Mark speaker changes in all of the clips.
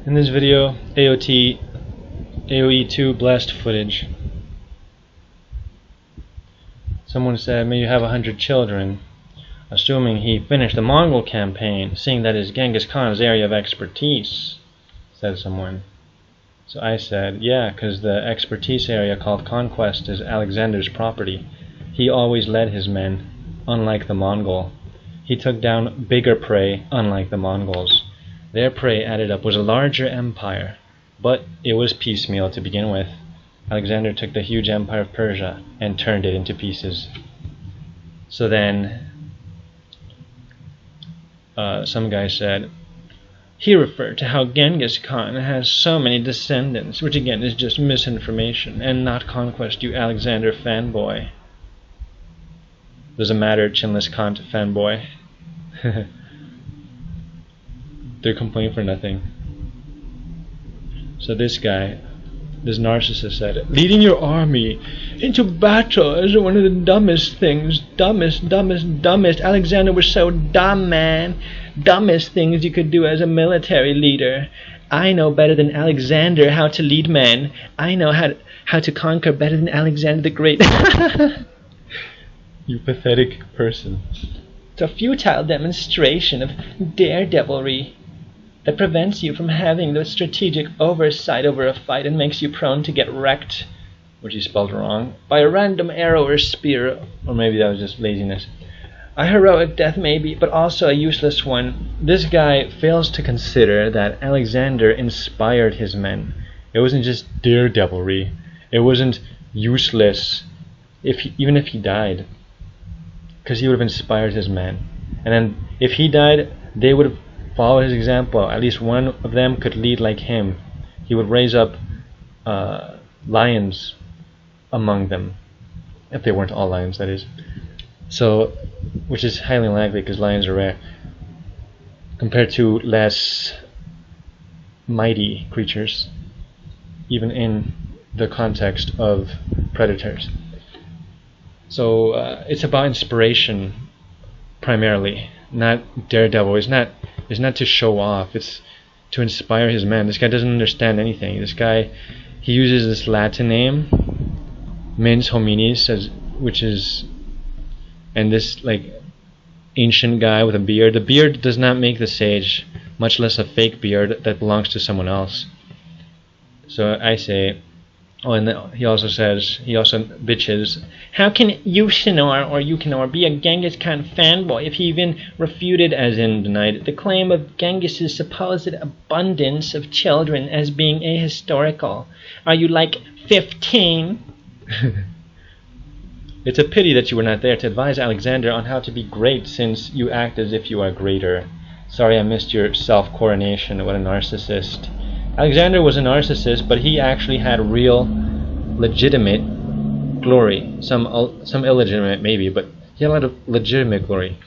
Speaker 1: In this video, AOE2 blast footage. Someone said, may you have 100 children, assuming he finished the Mongol campaign, seeing that is Genghis Khan's area of expertise, said someone. So I said, yeah, because the expertise area called conquest is Alexander's property. He always led his men, unlike the Mongol. He took down bigger prey, unlike the Mongols. Their prey added up was a larger empire, but it was piecemeal to begin with. Alexander took the huge empire of Persia and turned it into pieces. So then, some guy said, he referred to how Genghis Khan has so many descendants, which again is just misinformation and not conquest, you Alexander fanboy. Doesn't matter, chinless cunt fanboy. They're complaining for nothing. So this guy, this narcissist said, leading your army into battle is one of the dumbest things. Dumbest. Alexander was so dumb, man. Dumbest things you could do as a military leader. I know better than Alexander how to lead men. I know how to conquer better than Alexander the Great. You pathetic person. It's a futile demonstration of daredevilry that prevents you from having the strategic oversight over a fight and makes you prone to get wrecked, which he spelled wrong, by a random arrow or spear, or maybe that was just laziness. A heroic death maybe, but also a useless one. This guy fails to consider that Alexander inspired his men. It wasn't just daredevilry. It wasn't useless, even if he died, because he would have inspired his men. And then if he died, they would have followed his example. At least one of them could lead like him. He would raise up lions among them, if they weren't all lions, that is. So, which is highly unlikely because lions are rare compared to less mighty creatures, even in the context of predators. So it's about inspiration primarily, not daredevil. It's not to show off. It's to inspire his men. This guy doesn't understand anything. This guy, he uses this Latin name, mens hominis, which is, and this like ancient guy with a beard. The beard does not make the sage, much less a fake beard that belongs to someone else. So I say, oh, and he also bitches, how can Usinor or Yukinor be a Genghis Khan fanboy if he even refuted, as in denied, the claim of Genghis's supposed abundance of children as being ahistorical? Are you like 15? It's a pity that you were not there to advise Alexander on how to be great, since you act as if you are greater. Sorry I missed your self-coronation. What a narcissist. Alexander was a narcissist, but he actually had real, legitimate glory. Some illegitimate maybe, but he had a lot of legitimate glory.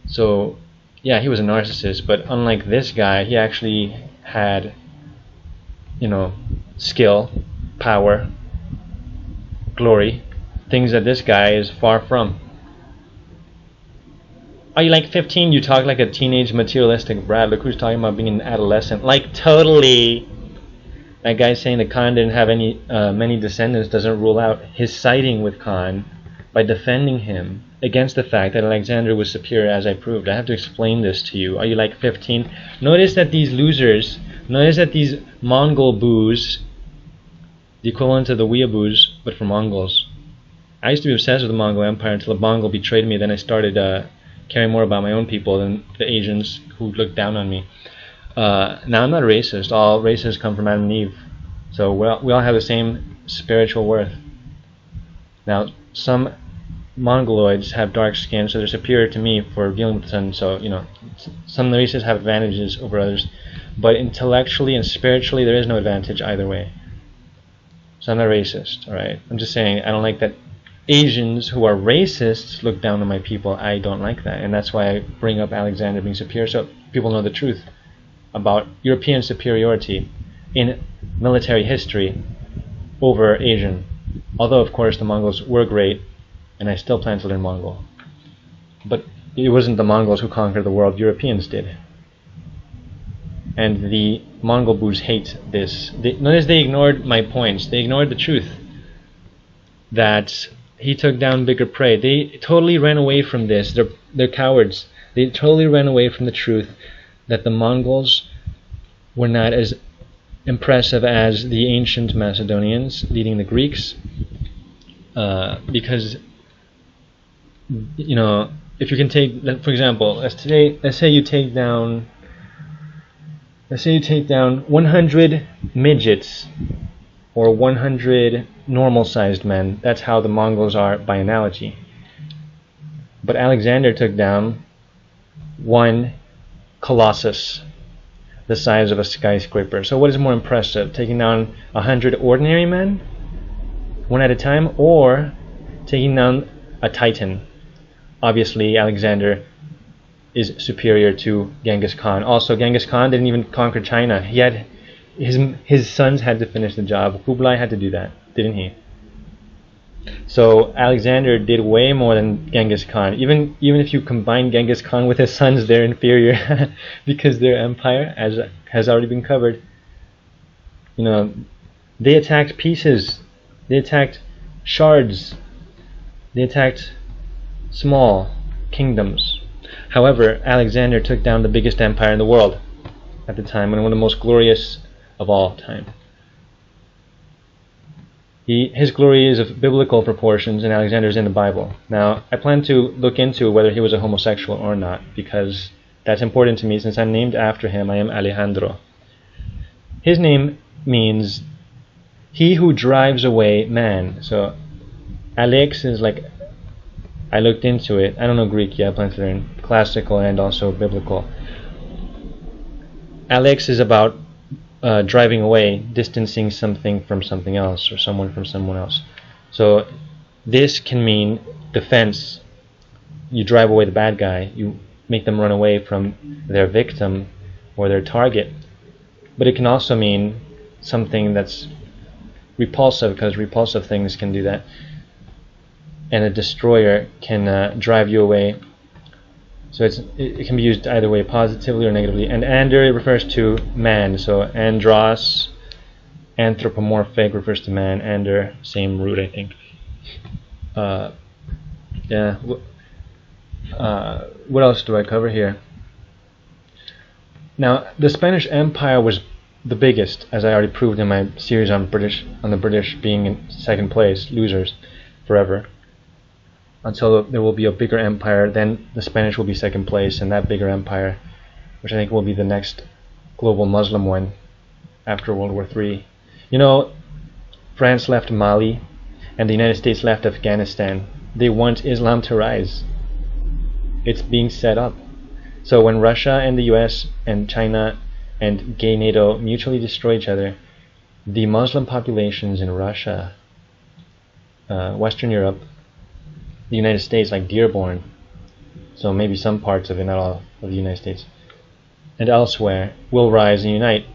Speaker 1: So, yeah, he was a narcissist, but unlike this guy, he actually had, skill, power, glory, things that this guy is far from. Are you like 15? You talk like a teenage materialistic brat. Look who's talking about being an adolescent. Like, totally. That guy saying that Khan didn't have many descendants doesn't rule out his siding with Khan by defending him against the fact that Alexander was superior, as I proved. I have to explain this to you. Are you like 15? Notice that these losers, these Mongol boos, the equivalent of the weeaboos, but for Mongols. I used to be obsessed with the Mongol Empire until a Mongol betrayed me. Then I started caring more about my own people than the Asians who looked down on me. Now I'm not a racist. All races come from Adam and Eve. So we all have the same spiritual worth. Now some Mongoloids have dark skin, so they're superior to me for dealing with the sun. So some races have advantages over others, but intellectually and spiritually there is no advantage either way. So I'm not racist, alright? I'm just saying I don't like that Asians who are racists look down on my people. I don't like that, and that's why I bring up Alexander being superior, so people know the truth about European superiority in military history over Asian. Although, of course, the Mongols were great, and I still plan to learn Mongol. But it wasn't the Mongols who conquered the world, Europeans did. and the Mongol boos hate this. Notice they ignored my points. They ignored the truth that he took down bigger prey. They totally ran away from this. They're cowards. They totally ran away from the truth that the Mongols were not as impressive as the ancient Macedonians leading the Greeks, because, you know, if you can take, for example, let's say you take down 100 midgets or 100 normal-sized men. That's how the Mongols are by analogy. But Alexander took down one colossus the size of a skyscraper. So what is more impressive, taking down 100 ordinary men one at a time, or taking down a titan? Obviously Alexander is superior to Genghis Khan. Also, Genghis Khan didn't even conquer China. He had his sons had to finish the job. Kublai had to do that, didn't he? So Alexander did way more than Genghis Khan. Even if you combine Genghis Khan with his sons, they're inferior because their empire, as has already been covered, you know, they attacked pieces, they attacked shards, they attacked small kingdoms. However, Alexander took down the biggest empire in the world at the time, and one of the most glorious of all time. His glory is of biblical proportions, and Alexander's in the Bible. Now, I plan to look into whether he was a homosexual or not, because that's important to me. Since I'm named after him, I am Alejandro. His name means he who drives away man. So Alex is like, I looked into it. I don't know Greek yet. I plan to learn classical and also biblical. Alex is about driving away, distancing something from something else, or someone from someone else. So this can mean defense. You drive away the bad guy. You make them run away from their victim or their target. But it can also mean something that's repulsive, because repulsive things can do that. And a destroyer can drive you away. So it can be used either way, positively or negatively. And ander refers to man. So andros, anthropomorphic, refers to man. Ander, same root, I think. Yeah. What else do I cover here? Now, the Spanish Empire was the biggest, as I already proved in my series on the British being in second place, losers, forever. Until there will be a bigger empire, then the Spanish will be second place, and that bigger empire, which I think will be the next global Muslim one after World War III. You know, France left Mali, and the United States left Afghanistan. They want Islam to rise. It's being set up. So when Russia and the US and China and gay NATO mutually destroy each other, the Muslim populations in Russia, Western Europe, the United States, like Dearborn, so maybe some parts of it, not all of the United States, and elsewhere, will rise and unite,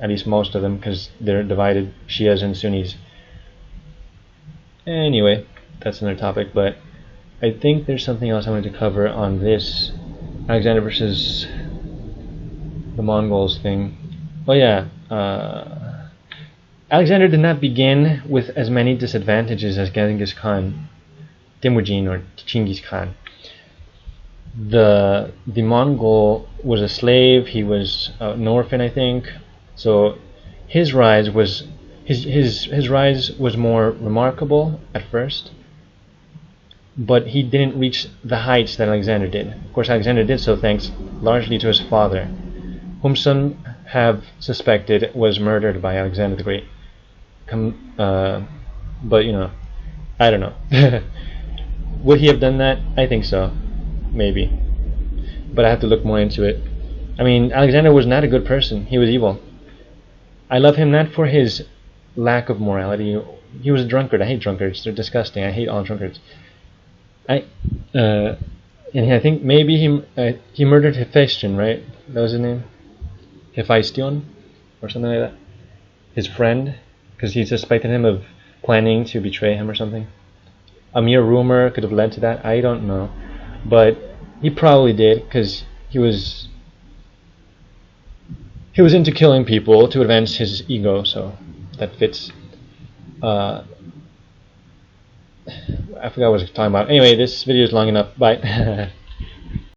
Speaker 1: at least most of them, because they're divided, Shias and Sunnis. Anyway, that's another topic, but I think there's something else I wanted to cover on this Alexander versus the Mongols thing. Oh yeah, Alexander did not begin with as many disadvantages as Genghis Khan, Temujin, or Genghis Khan. The Mongol was a slave. He was an orphan, I think. So his rise was his rise was more remarkable at first, but he didn't reach the heights that Alexander did. Of course, Alexander did so thanks largely to his father, whom some have suspected was murdered by Alexander the Great. But you know, I don't know. Would he have done that? I think so. Maybe. But I have to look more into it. I mean, Alexander was not a good person. He was evil. I love him not for his lack of morality. He was a drunkard. I hate drunkards. They're disgusting. I hate all drunkards. And I think maybe he murdered Hephaestion, right? That was his name? Hephaestion? Or something like that? His friend? Because he suspected him of planning to betray him or something. A mere rumor could have led to that. I don't know, but he probably did, because he was he was into killing people to advance his ego, so that fits. I forgot what I was talking about. Anyway, this video is long enough. Bye.